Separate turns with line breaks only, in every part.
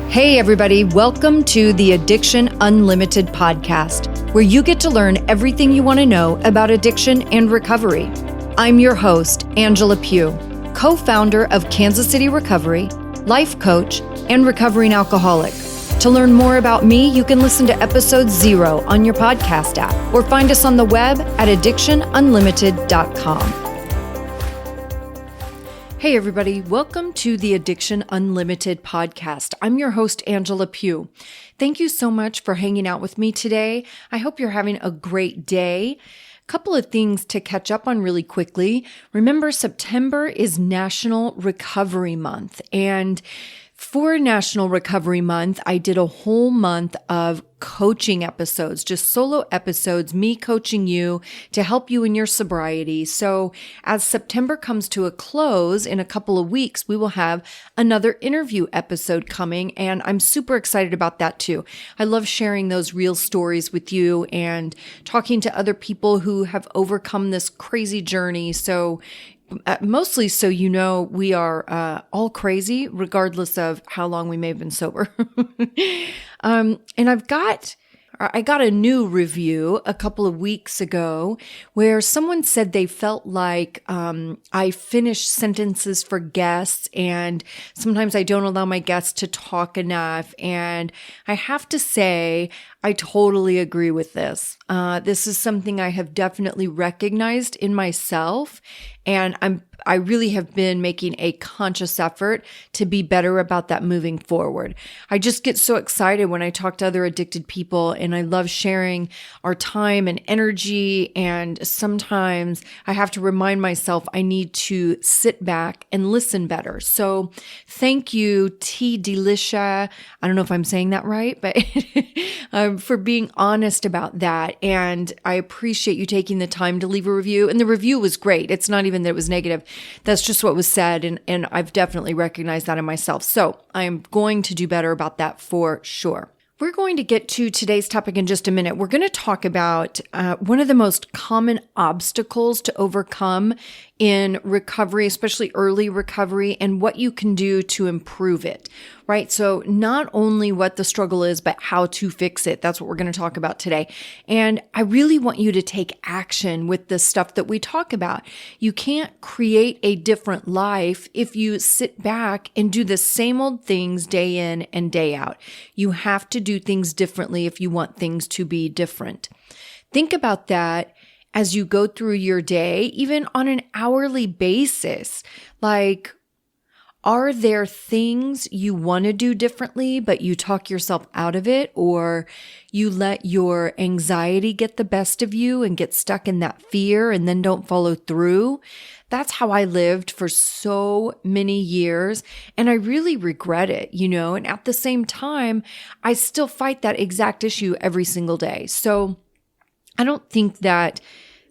Hey everybody, welcome to the Addiction Unlimited podcast, where you get to learn everything you want to know about addiction and recovery. I'm your host, Angela Pugh, co-founder of Kansas City Recovery, life coach, and recovering alcoholic. To learn more about me, you can listen to episode 0 on your podcast app or find us on the web at addictionunlimited.com. Hey everybody, welcome to the Addiction Unlimited podcast. I'm your host, Angela Pugh. Thank you so much for hanging out with me today. I hope you're having a great day. A couple of things to catch up on really quickly. Remember, September is National Recovery Month, and for National Recovery Month, I did a whole month of coaching episodes, just solo episodes, me coaching you to help you in your sobriety. So as September comes to a close in a couple of weeks, we will have another interview episode coming, and I'm super excited about that too. I love sharing those real stories with you and talking to other people who have overcome this crazy journey. So mostly so you know we are all crazy, regardless of how long we may have been sober. And I got a new review a couple of weeks ago where someone said they felt like I finish sentences for guests, and sometimes I don't allow my guests to talk enough. And I have to say, I totally agree with this. This is something I have definitely recognized in myself, and I really have been making a conscious effort to be better about that moving forward. I just get so excited when I talk to other addicted people, and I love sharing our time and energy. And sometimes I have to remind myself I need to sit back and listen better. So thank you, T. Delicia. I don't know if I'm saying that right, but for being honest about that. And I appreciate you taking the time to leave a review. And the review was great. It's not even that it was negative. That's just what was said. And I've definitely recognized that in myself. So I'm going to do better about that for sure. We're going to get to today's topic in just a minute. We're going to talk about one of the most common obstacles to overcome in recovery, especially early recovery, and what you can do to improve it, right? So not only what the struggle is, but how to fix it. That's what we're going to talk about today. And I really want you to take action with the stuff that we talk about. You can't create a different life if you sit back and do the same old things day in and day out. You have to do things differently if you want things to be different. Think about that as you go through your day, even on an hourly basis. Like, are there things you want to do differently, but you talk yourself out of it, or you let your anxiety get the best of you and get stuck in that fear and then don't follow through? That's how I lived for so many years, and I really regret it, and at the same time, I still fight that exact issue every single day. So I don't think that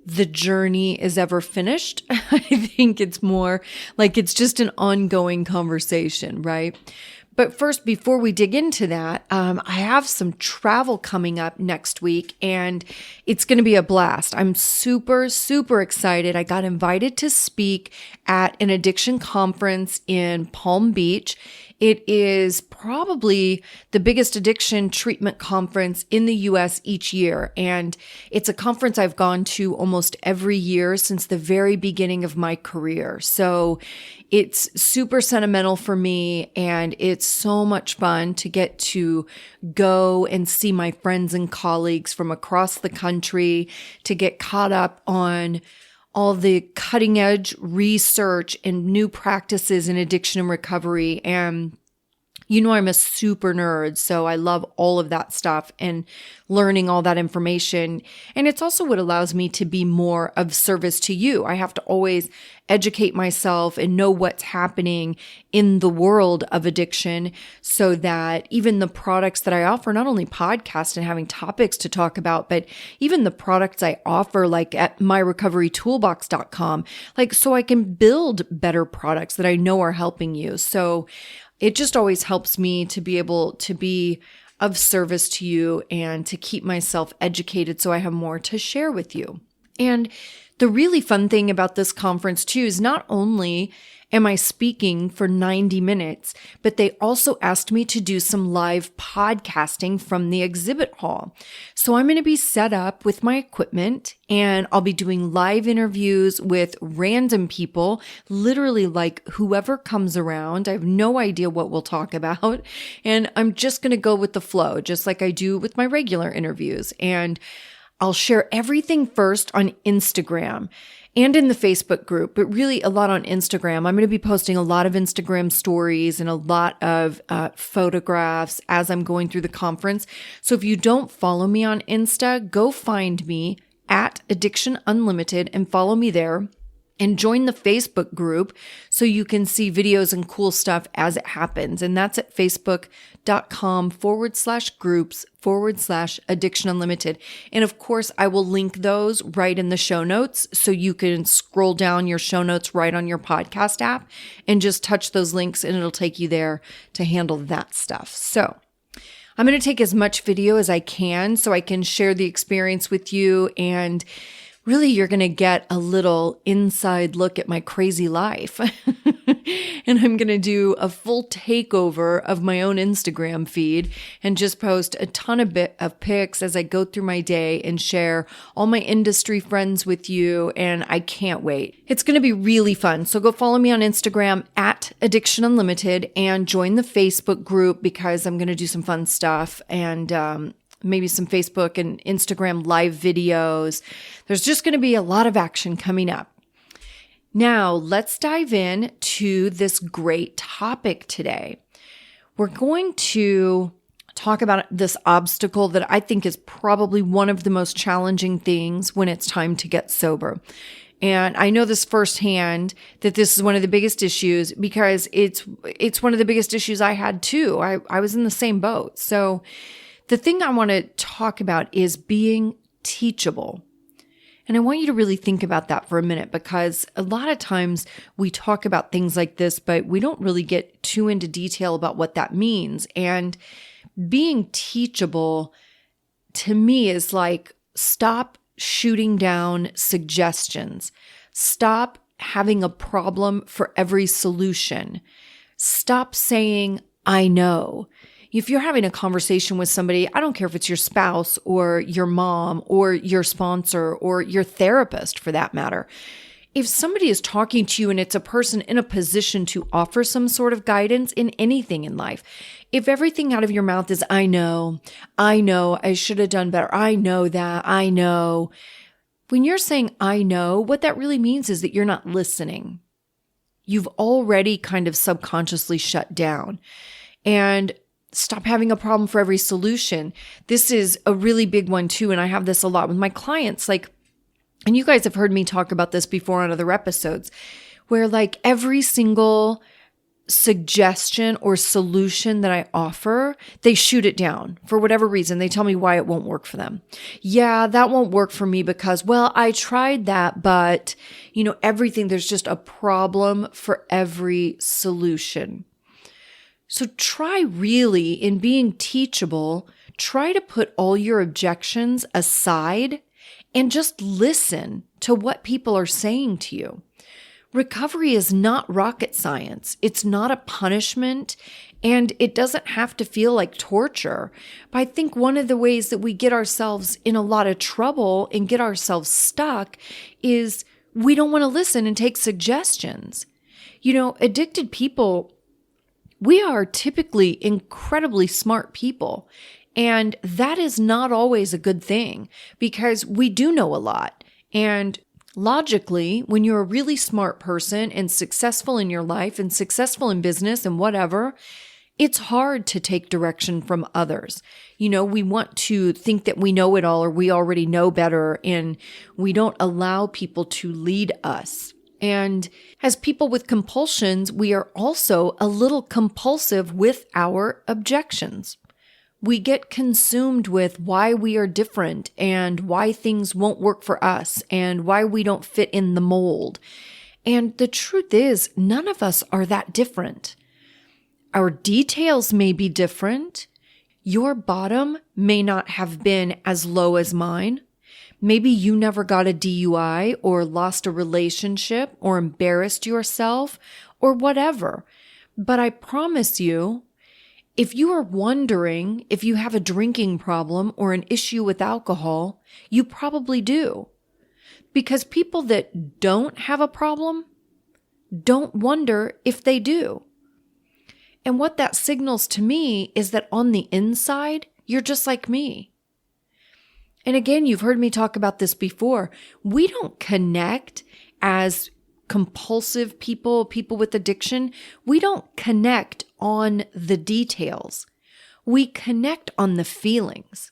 the journey is ever finished. I think it's more like it's just an ongoing conversation, right? But first, before we dig into that, I have some travel coming up next week, and it's going to be a blast. I'm super, super excited. I got invited to speak at an addiction conference in Palm Beach. It is probably the biggest addiction treatment conference in the U.S. each year. And it's a conference I've gone to almost every year since the very beginning of my career. So it's super sentimental for me, and it's so much fun to get to go and see my friends and colleagues from across the country, to get caught up on all the cutting edge research and new practices in addiction and recovery. And I'm a super nerd, so I love all of that stuff and learning all that information. And it's also what allows me to be more of service to you. I have to always educate myself and know what's happening in the world of addiction, so that even the products that I offer, not only podcasts and having topics to talk about, but even the products I offer, like at myrecoverytoolbox.com, so I can build better products that I know are helping you. So it just always helps me to be able to be of service to you and to keep myself educated so I have more to share with you. And The really fun thing about this conference too is not only am I speaking for 90 minutes, but they also asked me to do some live podcasting from the exhibit hall. So I'm going to be set up with my equipment and I'll be doing live interviews with random people, literally like whoever comes around. I have no idea what we'll talk about. And I'm just going to go with the flow, just like I do with my regular interviews. And I'll share everything first on Instagram and in the Facebook group, but really a lot on Instagram. I'm going to be posting a lot of Instagram stories and a lot of photographs as I'm going through the conference. So if you don't follow me on Insta, go find me at Addiction Unlimited and follow me there. And join the Facebook group so you can see videos and cool stuff as it happens. And that's at facebook.com/groups/Addiction Unlimited. And of course, I will link those right in the show notes so you can scroll down your show notes right on your podcast app and just touch those links and it'll take you there to handle that stuff. So I'm going to take as much video as I can so I can share the experience with you, and really, you're going to get a little inside look at my crazy life. And I'm going to do a full takeover of my own Instagram feed and just post a ton of pics as I go through my day and share all my industry friends with you. And I can't wait. It's going to be really fun. So go follow me on Instagram at Addiction Unlimited and join the Facebook group because I'm going to do some fun stuff and, maybe some Facebook and Instagram live videos. There's just going to be a lot of action coming up. Now, let's dive in to this great topic today. We're going to talk about this obstacle that I think is probably one of the most challenging things when it's time to get sober. And I know this firsthand that this is one of the biggest issues because it's one of the biggest issues I had too. I was in the same boat. So the thing I want to talk about is being teachable. And I want you to really think about that for a minute because a lot of times we talk about things like this, but we don't really get too into detail about what that means. And being teachable to me is like stop shooting down suggestions. Stop having a problem for every solution. Stop saying, I know. If you're having a conversation with somebody, I don't care if it's your spouse or your mom or your sponsor or your therapist for that matter. If somebody is talking to you and it's a person in a position to offer some sort of guidance in anything in life, if everything out of your mouth is, I know, I should have done better, I know that, I know. When you're saying, I know, what that really means is that you're not listening. You've already kind of subconsciously shut down. And stop having a problem for every solution. This is a really big one too. And I have this a lot with my clients. And you guys have heard me talk about this before on other episodes, where every single suggestion or solution that I offer, they shoot it down for whatever reason. They tell me why it won't work for them. Yeah, that won't work for me because, well, I tried that, but there's just a problem for every solution. So try really, in being teachable, try to put all your objections aside and just listen to what people are saying to you. Recovery is not rocket science. It's not a punishment, and it doesn't have to feel like torture. But I think one of the ways that we get ourselves in a lot of trouble and get ourselves stuck is we don't want to listen and take suggestions. Addicted people, we are typically incredibly smart people, and that is not always a good thing because we do know a lot. And logically, when you're a really smart person and successful in your life and successful in business and whatever, it's hard to take direction from others. We want to think that we know it all or we already know better, and we don't allow people to lead us. And as people with compulsions, we are also a little compulsive with our objections. We get consumed with why we are different and why things won't work for us and why we don't fit in the mold. And the truth is, none of us are that different. Our details may be different. Your bottom may not have been as low as mine. Maybe you never got a DUI or lost a relationship or embarrassed yourself or whatever. But I promise you, if you are wondering if you have a drinking problem or an issue with alcohol, you probably do. Because people that don't have a problem don't wonder if they do. And what that signals to me is that on the inside, you're just like me. And again, you've heard me talk about this before. We don't connect as compulsive people with addiction. We don't connect on the details. We connect on the feelings.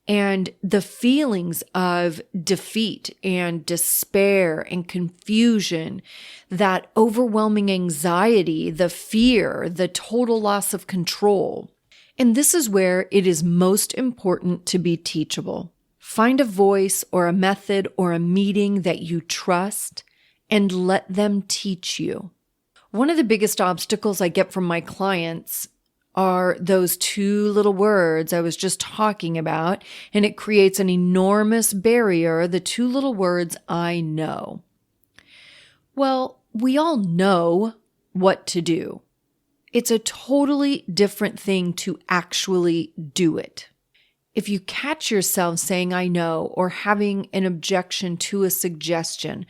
And the feelings of defeat and despair and confusion, that overwhelming anxiety, the fear, the total loss of control. And this is where it is most important to be teachable. Find a voice or a method or a meeting that you trust and let them teach you. One of the biggest obstacles I get from my clients are those two little words I was just talking about, and it creates an enormous barrier, the two little words, I know. Well, we all know what to do. It's a totally different thing to actually do it. If you catch yourself saying, I know, or having an objection to a suggestion,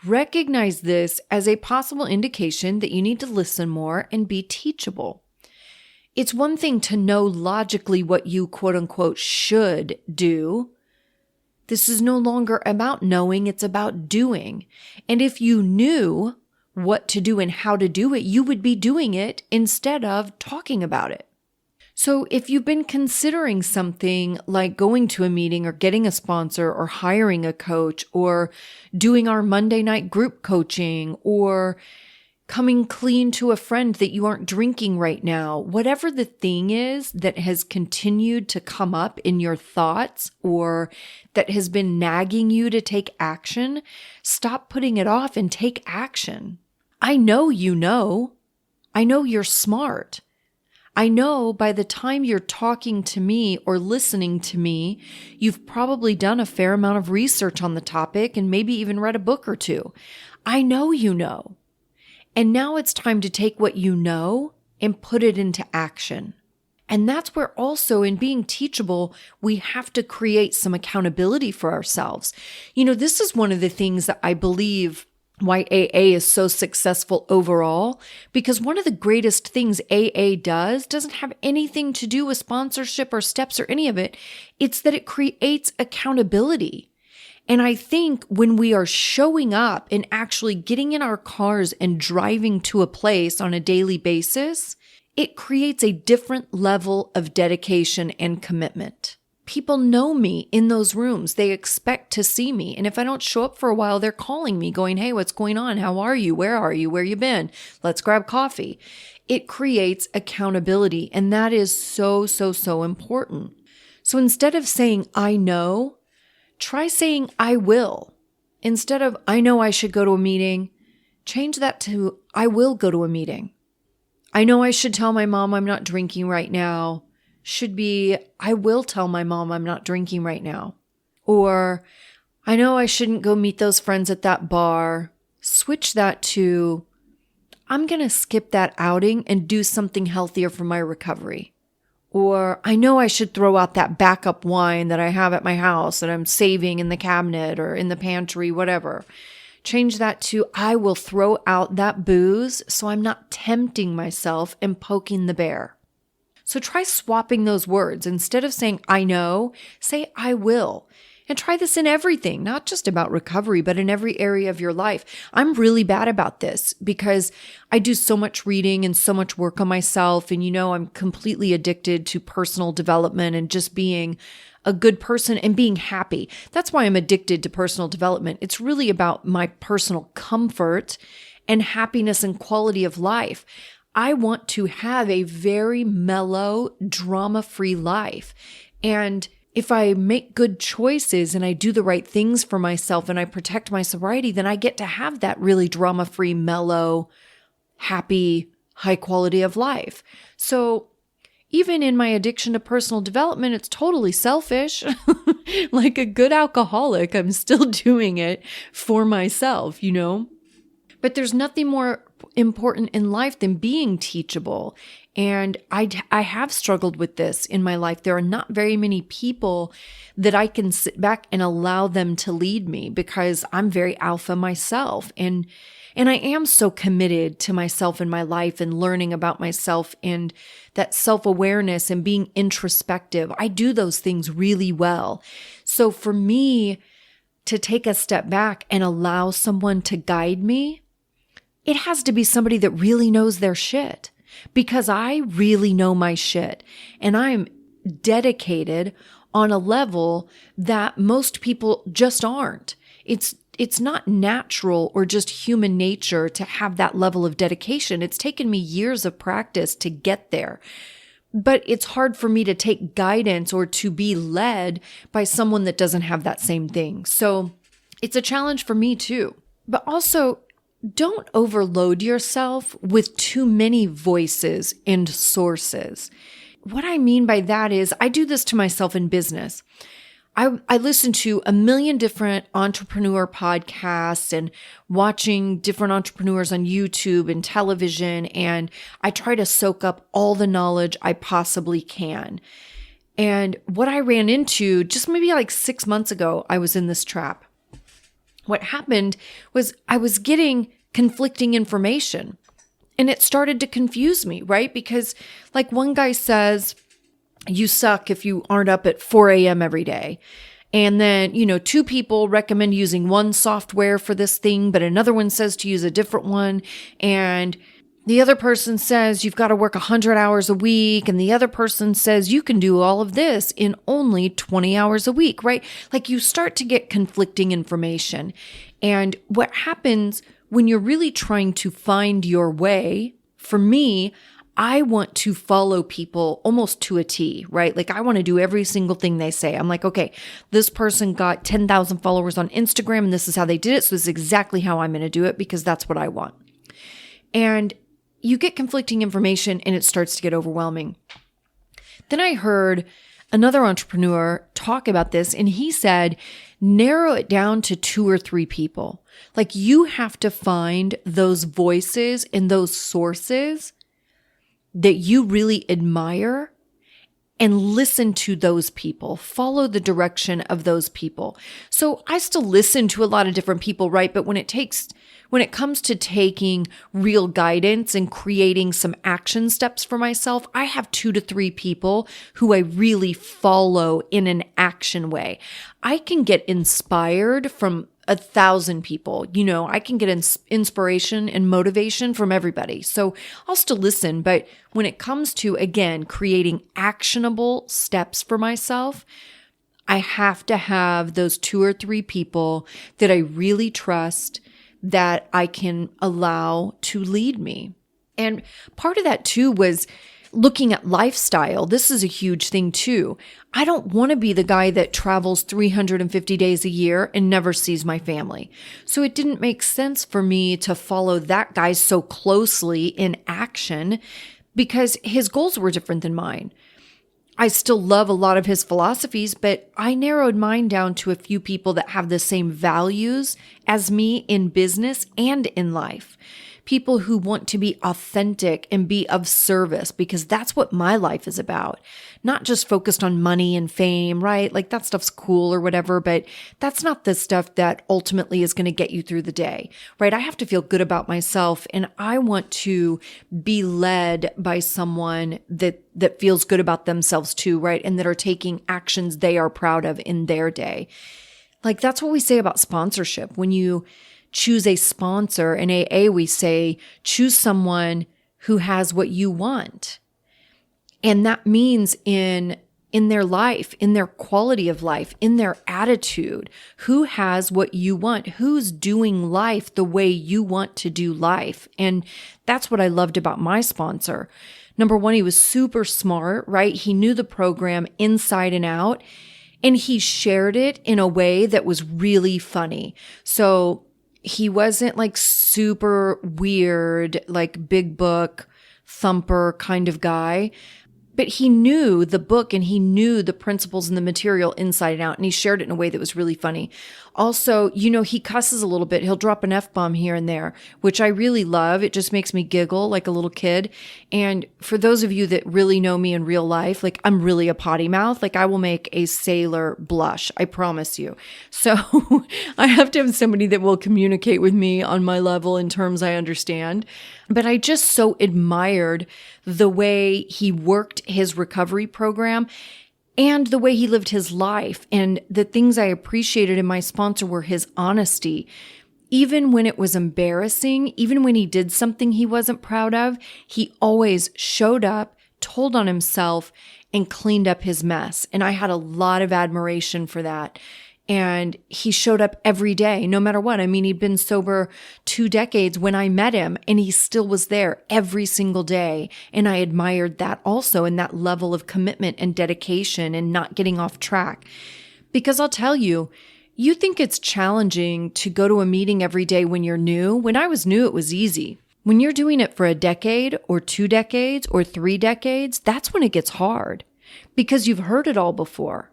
recognize this as a possible indication that you need to listen more and be teachable. It's one thing to know logically what you quote unquote should do. This is no longer about knowing, it's about doing. And if you knew what to do and how to do it, you would be doing it instead of talking about it. So if you've been considering something like going to a meeting or getting a sponsor or hiring a coach or doing our Monday night group coaching or coming clean to a friend that you aren't drinking right now, whatever the thing is that has continued to come up in your thoughts or that has been nagging you to take action, stop putting it off and take action. I know you know. I know you're smart. I know by the time you're talking to me or listening to me, you've probably done a fair amount of research on the topic and maybe even read a book or two. I know you know. And now it's time to take what you know and put it into action. And that's where also in being teachable, we have to create some accountability for ourselves. This is one of the things that I believe why AA is so successful overall, because one of the greatest things AA doesn't have anything to do with sponsorship or steps or any of it. It's that it creates accountability. And I think when we are showing up and actually getting in our cars and driving to a place on a daily basis, it creates a different level of dedication and commitment. People know me in those rooms. They expect to see me. And if I don't show up for a while, they're calling me going, hey, what's going on? How are you? Where you been? Let's grab coffee. It creates accountability. And that is so, so, so important. So instead of saying, I know, try saying, I will. Instead of, I know I should go to a meeting, change that to, I will go to a meeting. I know I should tell my mom I'm not drinking right now. Should be, I will tell my mom I'm not drinking right now. Or, I know I shouldn't go meet those friends at that bar. Switch that to, I'm going to skip that outing and do something healthier for my recovery. Or, I know I should throw out that backup wine that I have at my house that I'm saving in the cabinet or in the pantry, whatever. Change that to, I will throw out that booze so I'm not tempting myself and poking the bear. So try swapping those words. Instead of saying, I know, say, I will. And try this in everything, not just about recovery, but in every area of your life. I'm really bad about this because I do so much reading and so much work on myself. And I'm completely addicted to personal development and just being a good person and being happy. That's why I'm addicted to personal development. It's really about my personal comfort and happiness and quality of life. I want to have a very mellow, drama-free life. And if I make good choices and I do the right things for myself and I protect my sobriety, then I get to have that really drama-free, mellow, happy, high quality of life. So even in my addiction to personal development, it's totally selfish. Like a good alcoholic, I'm still doing it for myself, But there's nothing more important in life than being teachable. And I have struggled with this in my life. There are not very many people that I can sit back and allow them to lead me because I'm very alpha myself. And I am so committed to myself and my life and learning about myself and that self-awareness and being introspective. I do those things really well. So for me to take a step back and allow someone to guide me, it has to be somebody that really knows their shit, because I really know my shit and I'm dedicated on a level that most people just aren't. It's not natural or just human nature to have that level of dedication. It's taken me years of practice to get there. But it's hard for me to take guidance or to be led by someone that doesn't have that same thing. So it's a challenge for me too. But also, don't overload yourself with too many voices and sources. What I mean by that is I do this to myself in business. I listen to a million different entrepreneur podcasts and watching different entrepreneurs on YouTube and television, and I try to soak up all the knowledge I possibly can. And what I ran into just maybe like 6 months ago, I was in this trap. What happened was I was getting conflicting information and it started to confuse me, right? Because like one guy says, you suck if you aren't up at 4 a.m. every day. And then, two people recommend using one software for this thing, but another one says to use a different one. And the other person says you've got to work 100 hours a week. And the other person says you can do all of this in only 20 hours a week, right? Like you start to get conflicting information. And what happens when you're really trying to find your way, for me, I want to follow people almost to a T, right? Like I want to do every single thing they say. I'm like, okay, this person got 10,000 followers on Instagram and this is how they did it. So this is exactly how I'm going to do it because that's what I want. And you get conflicting information and it starts to get overwhelming. Then I heard another entrepreneur talk about this and he said, narrow it down to 2 or 3 people. Like you have to find those voices and those sources that you really admire and listen to those people, follow the direction of those people. So I still listen to a lot of different people, right? But when it comes to taking real guidance and creating some action steps for myself, I have 2 to 3 people who I really follow in an action way. I can get inspired from 1,000 people. I can get inspiration and motivation from everybody. So I'll still listen. But when it comes to, again, creating actionable steps for myself, I have to have those 2 or 3 people that I really trust that I can allow to lead me. And part of that too was looking at lifestyle. This is a huge thing too. I don't want to be the guy that travels 350 days a year and never sees my family. So it didn't make sense for me to follow that guy so closely in action because his goals were different than mine. I still love a lot of his philosophies, but I narrowed mine down to a few people that have the same values as me in business and in life. People who want to be authentic and be of service because that's what my life is about. Not just focused on money and fame, right? Like that stuff's cool or whatever, but that's not the stuff that ultimately is going to get you through the day, right? I have to feel good about myself and I want to be led by someone that feels good about themselves too, right? And that are taking actions they are proud of in their day. Like that's what we say about sponsorship. When you choose a sponsor in AA, we say, choose someone who has what you want. And that means in their life, in their quality of life, in their attitude, who has what you want, who's doing life the way you want to do life. And that's what I loved about my sponsor. Number one, he was super smart, right? He knew the program inside and out, and he shared it in a way that was really funny. So he wasn't like super weird, like big book thumper kind of guy, But he knew the book and he knew the principles and the material inside and out. And he shared it in a way that was really funny. Also, he cusses a little bit. He'll drop an F-bomb here and there, which I really love. It just makes me giggle like a little kid. And for those of you that really know me in real life, like I'm really a potty mouth. Like I will make a sailor blush. I promise you. So I have to have somebody that will communicate with me on my level in terms I understand. But I just so admired the way he worked his recovery program and the way he lived his life. And the things I appreciated in my sponsor were his honesty. Even when it was embarrassing, even when he did something he wasn't proud of, he always showed up, told on himself, and cleaned up his mess. And I had a lot of admiration for that. And he showed up every day, no matter what. I mean, he'd been sober 2 decades when I met him, and he still was there every single day. And I admired that also, and that level of commitment and dedication and not getting off track. Because I'll tell you, you think it's challenging to go to a meeting every day when you're new. When I was new, it was easy. When you're doing it for a decade or 2 decades or 3 decades, that's when it gets hard because you've heard it all before.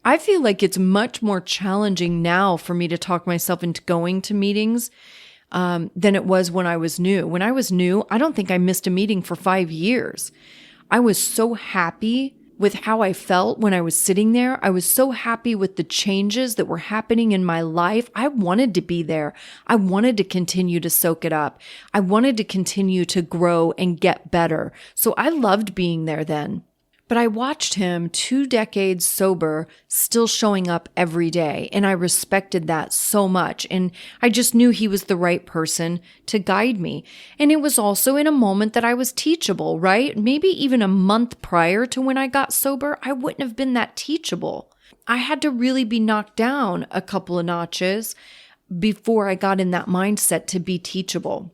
I feel like it's much more challenging now for me to talk myself into going to meetings than it was when I was new. When I was new, I don't think I missed a meeting for 5 years. I was so happy with how I felt when I was sitting there. I was so happy with the changes that were happening in my life. I wanted to be there. I wanted to continue to soak it up. I wanted to continue to grow and get better. So I loved being there then. But I watched him 2 decades sober, still showing up every day. And I respected that so much. And I just knew he was the right person to guide me. And it was also in a moment that I was teachable, right? Maybe even a month prior to when I got sober, I wouldn't have been that teachable. I had to really be knocked down a couple of notches before I got in that mindset to be teachable.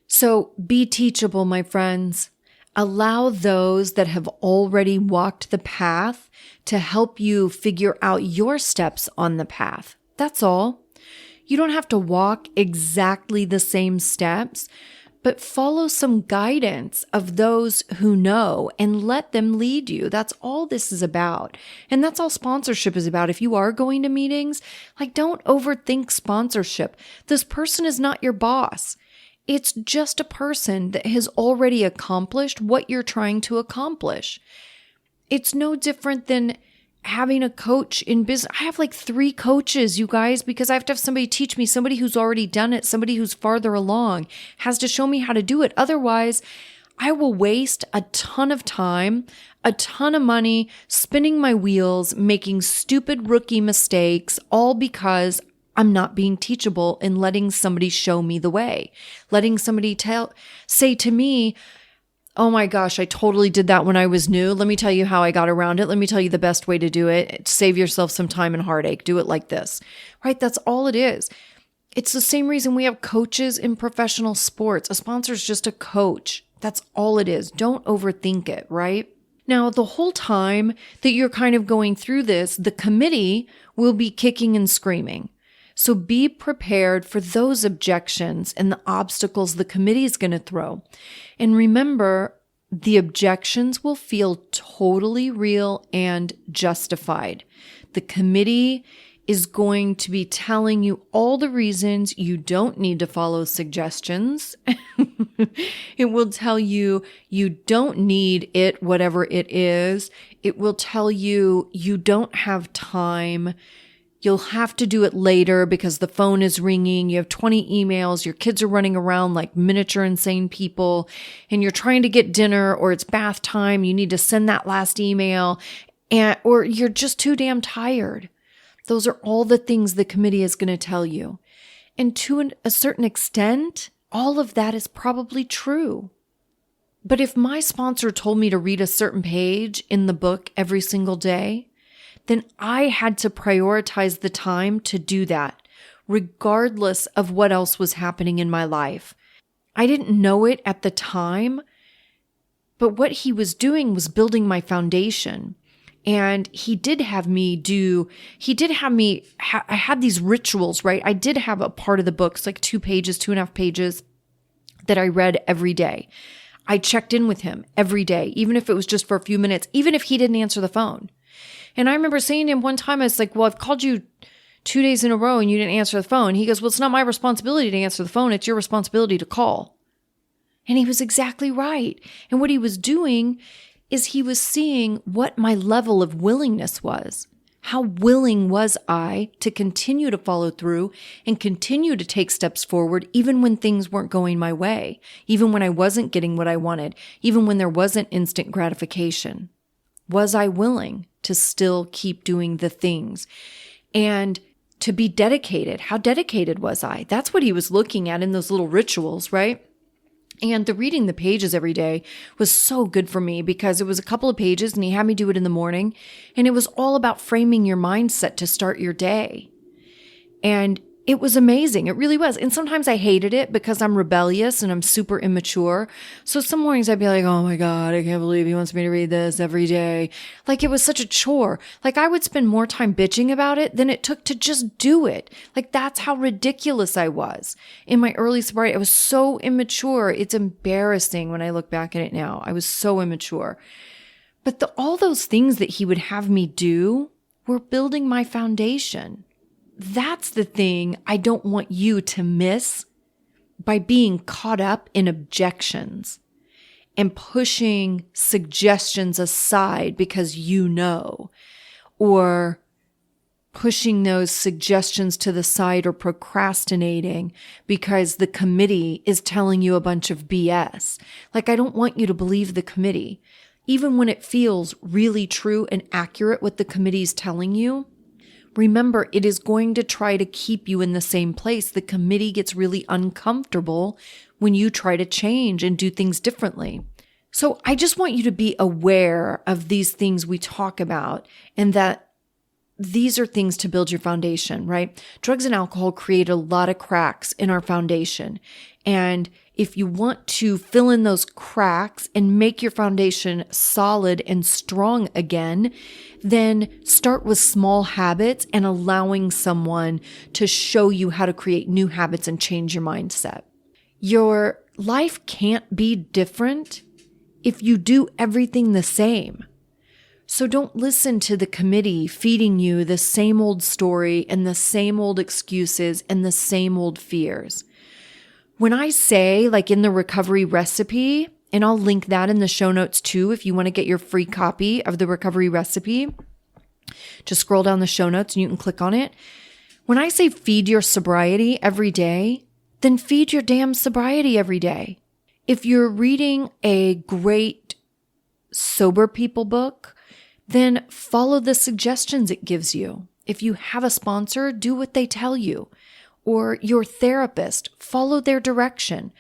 So be teachable, my friends. Allow those that have already walked the path to help you figure out your steps on the path. That's all. You don't have to walk exactly the same steps, but follow some guidance of those who know and let them lead you. That's all this is about. And that's all sponsorship is about. If you are going to meetings, don't overthink sponsorship. This person is not your boss. It's just a person that has already accomplished what you're trying to accomplish. It's no different than having a coach in business. I have 3 coaches, you guys, because I have to have somebody teach me, somebody who's already done it, somebody who's farther along, has to show me how to do it. Otherwise, I will waste a ton of time, a ton of money, spinning my wheels, making stupid rookie mistakes, all because I'm not being teachable and letting somebody show me the way, letting somebody say to me, oh my gosh, I totally did that when I was new. Let me tell you how I got around it. Let me tell you the best way to do it. Save yourself some time and heartache. Do it like this, right? That's all it is. It's the same reason we have coaches in professional sports. A sponsor is just a coach. That's all it is. Don't overthink it, right? Now, the whole time that you're kind of going through this, the committee will be kicking and screaming. So be prepared for those objections and the obstacles the committee is going to throw. And remember, the objections will feel totally real and justified. The committee is going to be telling you all the reasons you don't need to follow suggestions. It will tell you you don't need it, whatever it is. It will tell you you don't have time. You'll have to do it later because the phone is ringing. You have 20 emails. Your kids are running around like miniature insane people, and you're trying to get dinner, or it's bath time. You need to send that last email, or you're just too damn tired. Those are all the things the committee is going to tell you. And to a certain extent, all of that is probably true. But if my sponsor told me to read a certain page in the book every single day, then I had to prioritize the time to do that, regardless of what else was happening in my life. I didn't know it at the time, but what he was doing was building my foundation. And I had these rituals, right? I did have a part of the book, it's like 2.5 pages that I read every day. I checked in with him every day, even if it was just for a few minutes, even if he didn't answer the phone. And I remember saying to him one time, I was like, well, I've called you 2 days in a row and you didn't answer the phone. He goes, well, it's not my responsibility to answer the phone. It's your responsibility to call. And he was exactly right. And what he was doing is he was seeing what my level of willingness was. How willing was I to continue to follow through and continue to take steps forward, even when things weren't going my way, even when I wasn't getting what I wanted, even when there wasn't instant gratification? Was I willing to still keep doing the things and to be dedicated? How dedicated was I? That's what he was looking at in those little rituals, right? And the reading the pages every day was so good for me because it was a couple of pages and he had me do it in the morning. And it was all about framing your mindset to start your day. And it was amazing. It really was. And sometimes I hated it because I'm rebellious and I'm super immature. So some mornings I'd be like, oh my God, I can't believe he wants me to read this every day. Like it was such a chore. Like I would spend more time bitching about it than it took to just do it. Like that's how ridiculous I was. In my early sobriety, I was so immature. It's embarrassing when I look back at it now. I was so immature. But all those things that he would have me do were building my foundation. That's the thing I don't want you to miss by being caught up in objections and pushing suggestions aside because you know, or pushing those suggestions to the side or procrastinating because the committee is telling you a bunch of BS. Like, I don't want you to believe the committee. Even when it feels really true and accurate what the committee is telling you, remember, it is going to try to keep you in the same place. The committee gets really uncomfortable when you try to change and do things differently. So I just want you to be aware of these things we talk about and that these are things to build your foundation, right? Drugs and alcohol create a lot of cracks in our foundation. And if you want to fill in those cracks and make your foundation solid and strong again, then start with small habits and allowing someone to show you how to create new habits and change your mindset. Your life can't be different if you do everything the same. So don't listen to the committee feeding you the same old story and the same old excuses and the same old fears. When I say, like in the recovery recipe, and I'll link that in the show notes too, if you want to get your free copy of the recovery recipe, just scroll down the show notes and you can click on it. When I say feed your sobriety every day, then feed your damn sobriety every day. If you're reading a great sober people book, then follow the suggestions it gives you. If you have a sponsor, do what they tell you. Or your therapist, follow their direction.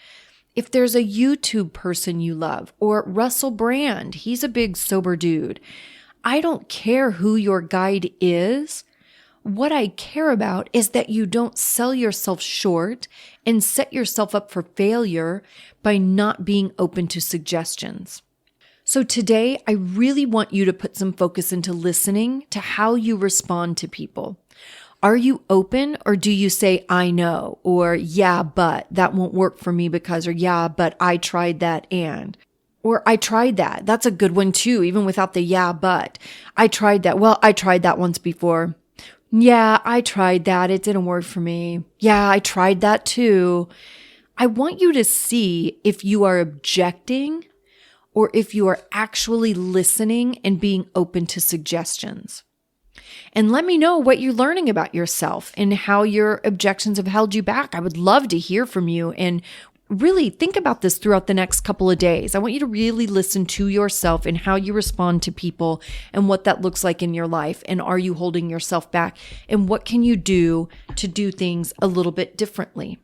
If there's a YouTube person you love, or Russell Brand, he's a big sober dude. I don't care who your guide is. What I care about is that you don't sell yourself short and set yourself up for failure by not being open to suggestions. So today, I really want you to put some focus into listening to how you respond to people. Are you open, or do you say, I know, or yeah, but that won't work for me because, or yeah, but I tried that and, or I tried that. That's a good one too, even without the yeah, but I tried that. Well, I tried that once before. Yeah, I tried that. It didn't work for me. Yeah, I tried that too. I want you to see if you are objecting or if you are actually listening and being open to suggestions. And let me know what you're learning about yourself and how your objections have held you back. I would love to hear from you and really think about this throughout the next couple of days. I want you to really listen to yourself and how you respond to people and what that looks like in your life. And are you holding yourself back? And what can you do to do things a little bit differently?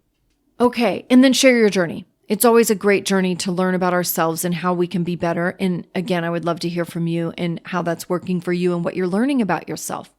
Okay, and then share your journey. It's always a great journey to learn about ourselves and how we can be better. And again, I would love to hear from you and how that's working for you and what you're learning about yourself.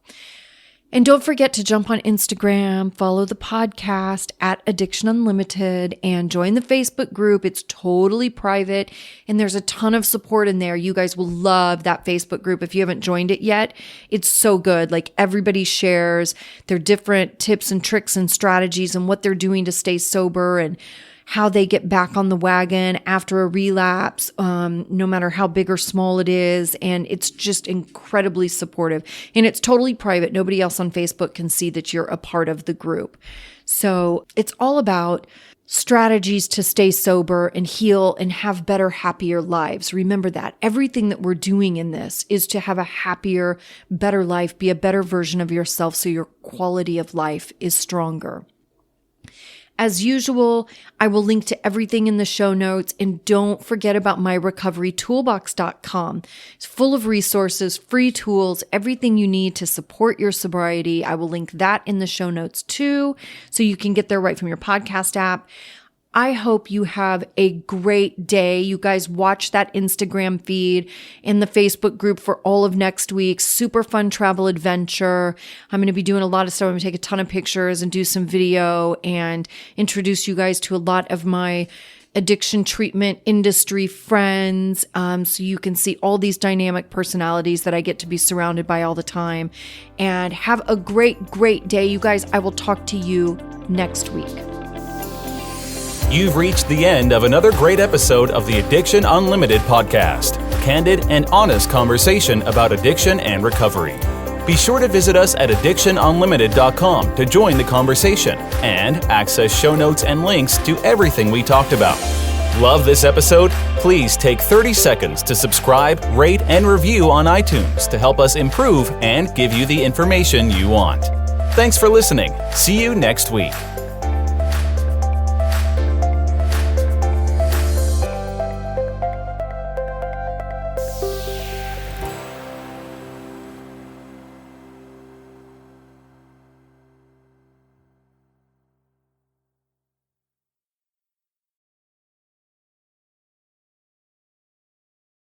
And don't forget to jump on Instagram, follow the podcast at Addiction Unlimited, and join the Facebook group. It's totally private, and there's a ton of support in there. You guys will love that Facebook group. If you haven't joined it yet, it's so good. Like, everybody shares their different tips and tricks and strategies and what they're doing to stay sober and how they get back on the wagon after a relapse, no matter how big or small it is. And it's just incredibly supportive. And it's totally private. Nobody else on Facebook can see that you're a part of the group. So it's all about strategies to stay sober and heal and have better, happier lives. Remember that. Everything that we're doing in this is to have a happier, better life, be a better version of yourself so your quality of life is stronger. As usual, I will link to everything in the show notes, and don't forget about myrecoverytoolbox.com. It's full of resources, free tools, everything you need to support your sobriety. I will link that in the show notes too, so you can get there right from your podcast app. I hope you have a great day. You guys watch that Instagram feed in the Facebook group for all of next week. Super fun travel adventure. I'm going to be doing a lot of stuff. I'm going to take a ton of pictures and do some video and introduce you guys to a lot of my addiction treatment industry friends. So you can see all these dynamic personalities that I get to be surrounded by all the time. And have a great, great day. You guys, I will talk to you next week.
You've reached the end of another great episode of the Addiction Unlimited podcast. Candid and honest conversation about addiction and recovery. Be sure to visit us at addictionunlimited.com to join the conversation and access show notes and links to everything we talked about. Love this episode? Please take 30 seconds to subscribe, rate, and review on iTunes to help us improve and give you the information you want. Thanks for listening. See you next week.